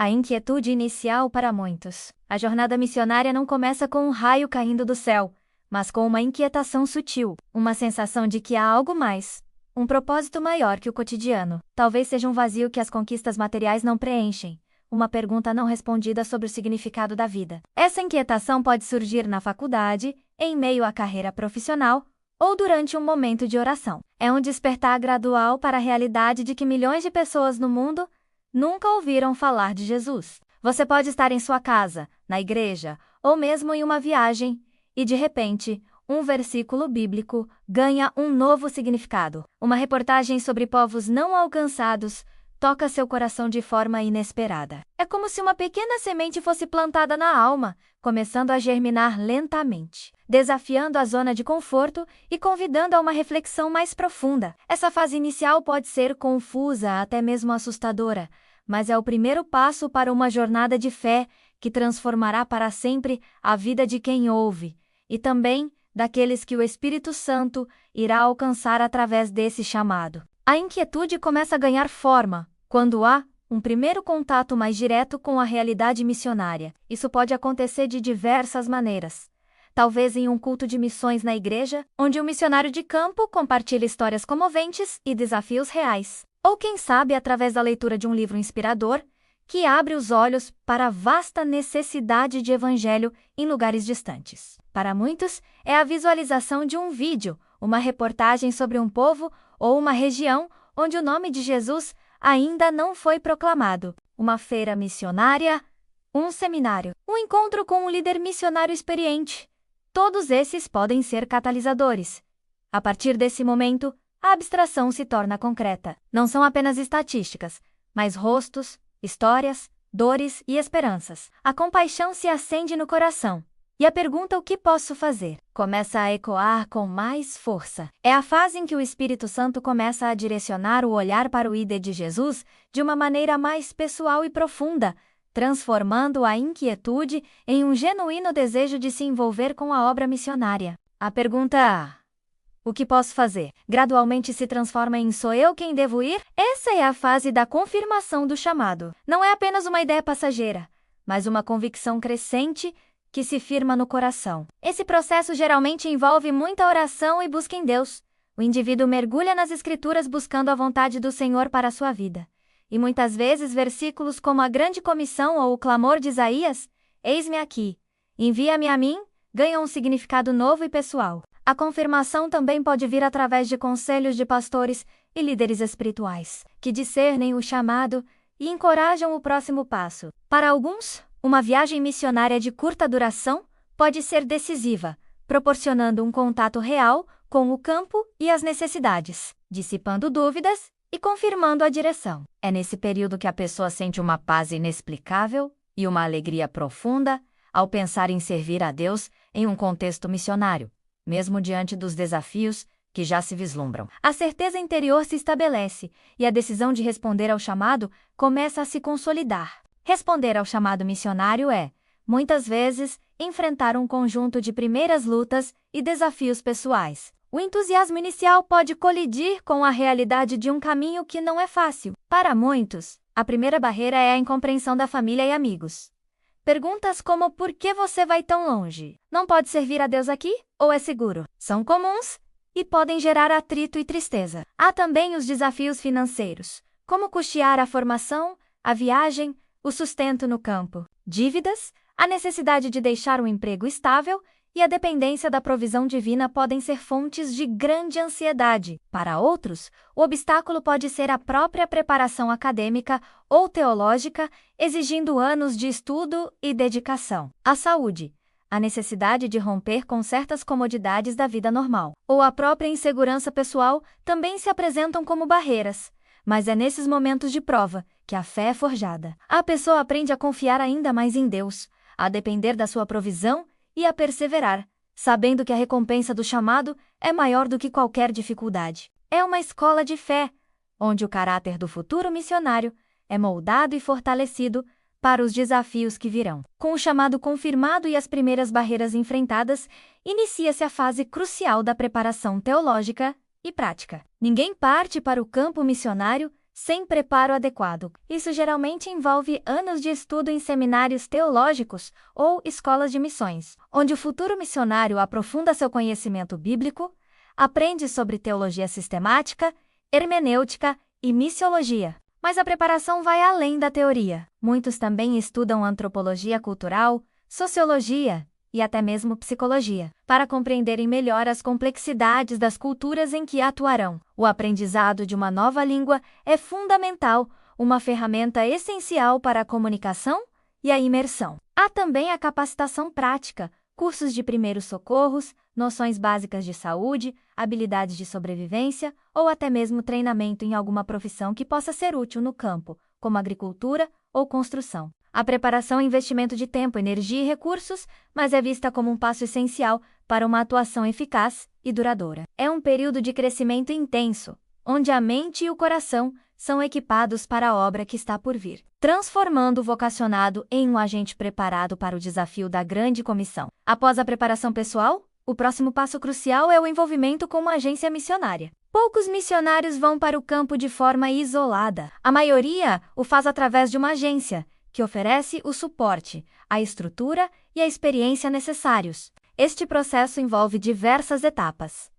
A inquietude inicial para muitos. A jornada missionária não começa com um raio caindo do céu, mas com uma inquietação sutil, uma sensação de que há algo mais, um propósito maior que o cotidiano. Talvez seja um vazio que as conquistas materiais não preenchem, uma pergunta não respondida sobre o significado da vida. Essa inquietação pode surgir na faculdade, em meio à carreira profissional, ou durante um momento de oração. É um despertar gradual para a realidade de que milhões de pessoas no mundo nunca ouviram falar de Jesus. Você pode estar em sua casa, na igreja, ou mesmo em uma viagem, e de repente, um versículo bíblico ganha um novo significado. Uma reportagem sobre povos não alcançados toca seu coração de forma inesperada. É como se uma pequena semente fosse plantada na alma, começando a germinar lentamente, desafiando a zona de conforto e convidando a uma reflexão mais profunda. Essa fase inicial pode ser confusa, até mesmo assustadora, mas é o primeiro passo para uma jornada de fé que transformará para sempre a vida de quem ouve, e também daqueles que o Espírito Santo irá alcançar através desse chamado. A inquietude começa a ganhar forma quando há um primeiro contato mais direto com a realidade missionária. Isso pode acontecer de diversas maneiras. Talvez em um culto de missões na igreja, onde um missionário de campo compartilha histórias comoventes e desafios reais. Ou quem sabe através da leitura de um livro inspirador, que abre os olhos para a vasta necessidade de evangelho em lugares distantes. Para muitos, é a visualização de um vídeo, uma reportagem sobre um povo ou uma região onde o nome de Jesus ainda não foi proclamado. Uma feira missionária, um seminário, um encontro com um líder missionário experiente. Todos esses podem ser catalisadores. A partir desse momento, a abstração se torna concreta. Não são apenas estatísticas, mas rostos, histórias, dores e esperanças. A compaixão se acende no coração. E a pergunta "o que posso fazer?" começa a ecoar com mais força. É a fase em que o Espírito Santo começa a direcionar o olhar para o ID de Jesus de uma maneira mais pessoal e profunda, transformando a inquietude em um genuíno desejo de se envolver com a obra missionária. A pergunta "o que posso fazer?" gradualmente se transforma em "sou eu quem devo ir?" Essa é a fase da confirmação do chamado. Não é apenas uma ideia passageira, mas uma convicção crescente que se firma no coração. Esse processo geralmente envolve muita oração e busca em Deus. O indivíduo mergulha nas Escrituras buscando a vontade do Senhor para a sua vida. E muitas vezes versículos como a grande comissão ou o clamor de Isaías, "Eis-me aqui, envia-me a mim", ganham um significado novo e pessoal. A confirmação também pode vir através de conselhos de pastores e líderes espirituais, que discernem o chamado e encorajam o próximo passo. Para alguns, uma viagem missionária de curta duração pode ser decisiva, proporcionando um contato real com o campo e as necessidades, dissipando dúvidas e confirmando a direção. É nesse período que a pessoa sente uma paz inexplicável e uma alegria profunda ao pensar em servir a Deus em um contexto missionário, mesmo diante dos desafios que já se vislumbram. A certeza interior se estabelece e a decisão de responder ao chamado começa a se consolidar. Responder ao chamado missionário é, muitas vezes, enfrentar um conjunto de primeiras lutas e desafios pessoais. O entusiasmo inicial pode colidir com a realidade de um caminho que não é fácil. Para muitos, a primeira barreira é a incompreensão da família e amigos. Perguntas como "por que você vai tão longe? Não pode servir a Deus aqui? Ou é seguro?" são comuns e podem gerar atrito e tristeza. Há também os desafios financeiros, como custear a formação, a viagem, o sustento no campo, dívidas, a necessidade de deixar um emprego estável e a dependência da provisão divina podem ser fontes de grande ansiedade. Para outros, o obstáculo pode ser a própria preparação acadêmica ou teológica, exigindo anos de estudo e dedicação. A saúde, a necessidade de romper com certas comodidades da vida normal, ou a própria insegurança pessoal também se apresentam como barreiras. Mas é nesses momentos de prova que a fé é forjada. A pessoa aprende a confiar ainda mais em Deus, a depender da sua provisão e a perseverar, sabendo que a recompensa do chamado é maior do que qualquer dificuldade. É uma escola de fé, onde o caráter do futuro missionário é moldado e fortalecido para os desafios que virão. Com o chamado confirmado e as primeiras barreiras enfrentadas, inicia-se a fase crucial da preparação teológica e prática. Ninguém parte para o campo missionário sem preparo adequado. Isso geralmente envolve anos de estudo em seminários teológicos ou escolas de missões, onde o futuro missionário aprofunda seu conhecimento bíblico, aprende sobre teologia sistemática, hermenêutica e missiologia. Mas a preparação vai além da teoria. Muitos também estudam antropologia cultural, sociologia e até mesmo psicologia, para compreenderem melhor as complexidades das culturas em que atuarão. O aprendizado de uma nova língua é fundamental, uma ferramenta essencial para a comunicação e a imersão. Há também a capacitação prática, cursos de primeiros socorros, noções básicas de saúde, habilidades de sobrevivência ou até mesmo treinamento em alguma profissão que possa ser útil no campo, como agricultura ou construção. A preparação é investimento de tempo, energia e recursos, mas é vista como um passo essencial para uma atuação eficaz e duradoura. É um período de crescimento intenso, onde a mente e o coração são equipados para a obra que está por vir, transformando o vocacionado em um agente preparado para o desafio da grande comissão. Após a preparação pessoal, o próximo passo crucial é o envolvimento com uma agência missionária. Poucos missionários vão para o campo de forma isolada. A maioria o faz através de uma agência, que oferece o suporte, a estrutura e a experiência necessários. Este processo envolve diversas etapas.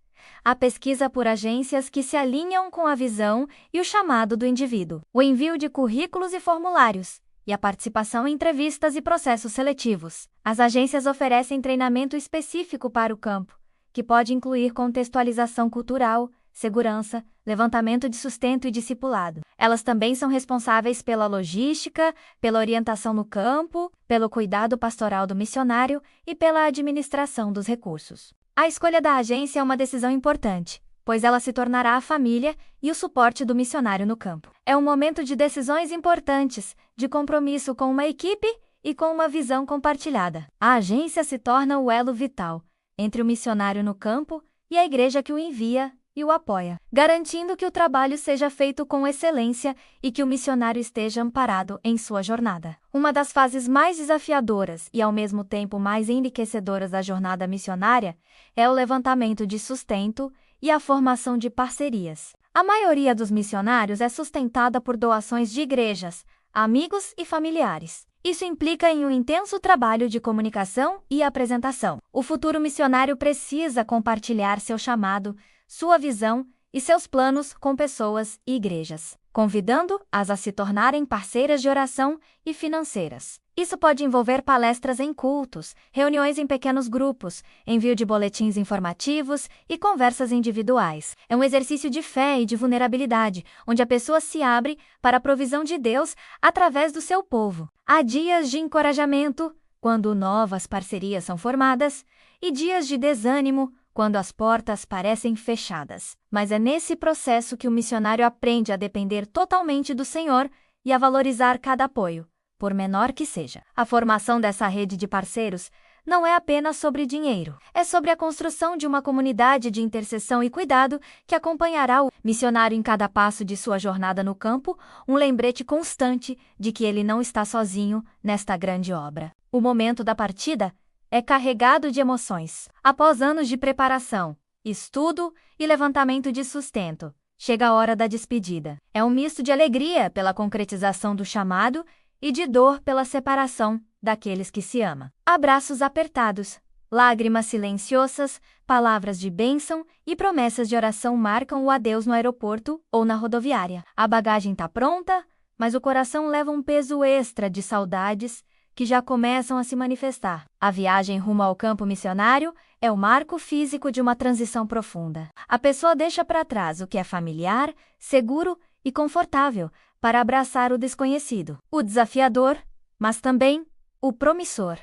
A pesquisa por agências que se alinham com a visão e o chamado do indivíduo, o envio de currículos e formulários, e a participação em entrevistas e processos seletivos. As agências oferecem treinamento específico para o campo, que pode incluir contextualização cultural, segurança, levantamento de sustento e discipulado. Elas também são responsáveis pela logística, pela orientação no campo, pelo cuidado pastoral do missionário e pela administração dos recursos. A escolha da agência é uma decisão importante, pois ela se tornará a família e o suporte do missionário no campo. É um momento de decisões importantes, de compromisso com uma equipe e com uma visão compartilhada. A agência se torna o elo vital entre o missionário no campo e a igreja que o envia e o apoia, garantindo que o trabalho seja feito com excelência e que o missionário esteja amparado em sua jornada. Uma das fases mais desafiadoras e ao mesmo tempo mais enriquecedoras da jornada missionária é o levantamento de sustento e a formação de parcerias. A maioria dos missionários é sustentada por doações de igrejas, amigos e familiares. Isso implica em um intenso trabalho de comunicação e apresentação. O futuro missionário precisa compartilhar seu chamado, sua visão e seus planos com pessoas e igrejas, convidando-as a se tornarem parceiras de oração e financeiras. Isso pode envolver palestras em cultos, reuniões em pequenos grupos, envio de boletins informativos e conversas individuais. É um exercício de fé e de vulnerabilidade, onde a pessoa se abre para a provisão de Deus através do seu povo. Há dias de encorajamento, quando novas parcerias são formadas, e dias de desânimo, quando as portas parecem fechadas. Mas é nesse processo que o missionário aprende a depender totalmente do Senhor e a valorizar cada apoio, por menor que seja. A formação dessa rede de parceiros não é apenas sobre dinheiro, é sobre a construção de uma comunidade de intercessão e cuidado que acompanhará o missionário em cada passo de sua jornada no campo, um lembrete constante de que ele não está sozinho nesta grande obra. O momento da partida é carregado de emoções. Após anos de preparação, estudo e levantamento de sustento, chega a hora da despedida. É um misto de alegria pela concretização do chamado e de dor pela separação daqueles que se ama. Abraços apertados, lágrimas silenciosas, palavras de bênção e promessas de oração marcam o adeus no aeroporto ou na rodoviária. A bagagem está pronta, mas o coração leva um peso extra de saudades que já começam a se manifestar. A viagem rumo ao campo missionário é o marco físico de uma transição profunda. A pessoa deixa para trás o que é familiar, seguro e confortável para abraçar o desconhecido, o desafiador, mas também o promissor.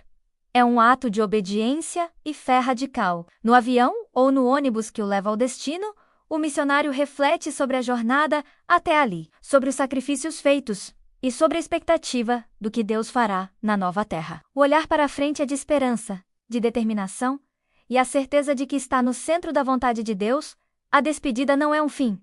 É um ato de obediência e fé radical. No avião ou no ônibus que o leva ao destino, o missionário reflete sobre a jornada até ali, sobre os sacrifícios feitos e sobre a expectativa do que Deus fará na nova terra. O olhar para a frente é de esperança, de determinação e a certeza de que está no centro da vontade de Deus. A despedida não é um fim,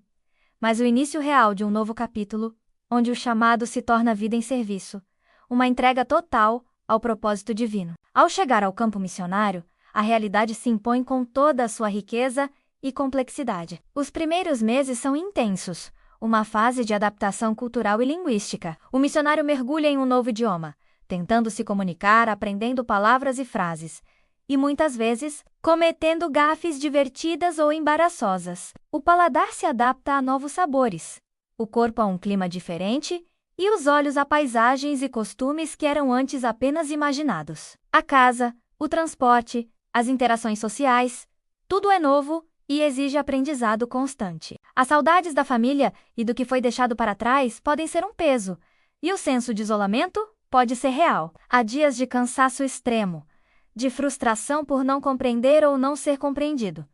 mas o início real de um novo capítulo, onde o chamado se torna vida em serviço, uma entrega total ao propósito divino. Ao chegar ao campo missionário, a realidade se impõe com toda a sua riqueza e complexidade. Os primeiros meses são intensos. uma fase de adaptação cultural e linguística. O missionário mergulha em um novo idioma, tentando se comunicar, aprendendo palavras e frases, e muitas vezes cometendo gafes divertidas ou embaraçosas. O paladar se adapta a novos sabores, o corpo a um clima diferente e os olhos a paisagens e costumes que eram antes apenas imaginados. A casa, o transporte, as interações sociais, tudo é novo e exige aprendizado constante. As saudades da família e do que foi deixado para trás podem ser um peso, e o senso de isolamento pode ser real. Há dias de cansaço extremo, de frustração por não compreender ou não ser compreendido.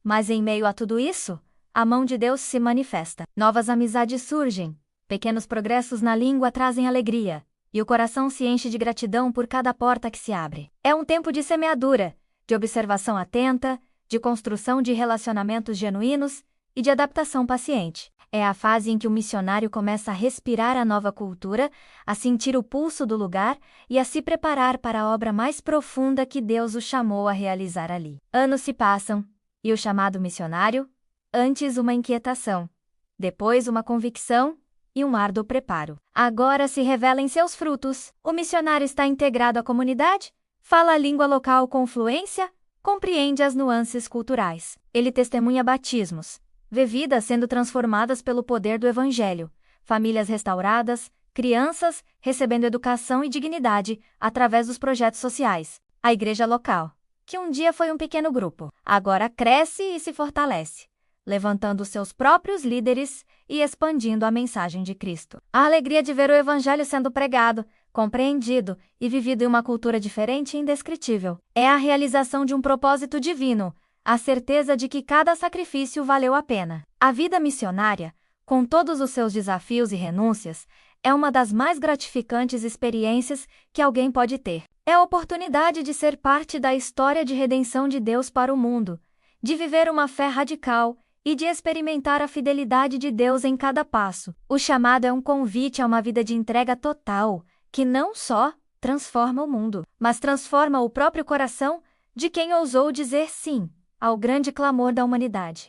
Mas em meio a tudo isso, a mão de Deus se manifesta. Novas amizades surgem, pequenos progressos na língua trazem alegria, e o coração se enche de gratidão por cada porta que se abre. É um tempo de semeadura, de observação atenta, de construção de relacionamentos genuínos e de adaptação paciente. É a fase em que o missionário começa a respirar a nova cultura, a sentir o pulso do lugar e a se preparar para a obra mais profunda que Deus o chamou a realizar ali. Anos se passam, e o chamado missionário, antes uma inquietação, depois uma convicção e um árduo preparo, agora se revela em seus frutos. O missionário está integrado à comunidade, fala a língua local com fluência, compreende as nuances culturais. Ele testemunha batismos, vê vidas sendo transformadas pelo poder do Evangelho, famílias restauradas, crianças recebendo educação e dignidade através dos projetos sociais. A igreja local, que um dia foi um pequeno grupo, agora cresce e se fortalece, levantando seus próprios líderes e expandindo a mensagem de Cristo. A alegria de ver o Evangelho sendo pregado, compreendido e vivido em uma cultura diferente e indescritível. É a realização de um propósito divino, a certeza de que cada sacrifício valeu a pena. A vida missionária, com todos os seus desafios e renúncias, é uma das mais gratificantes experiências que alguém pode ter. É a oportunidade de ser parte da história de redenção de Deus para o mundo, de viver uma fé radical e de experimentar a fidelidade de Deus em cada passo. O chamado é um convite a uma vida de entrega total, que não só transforma o mundo, mas transforma o próprio coração de quem ousou dizer sim ao grande clamor da humanidade.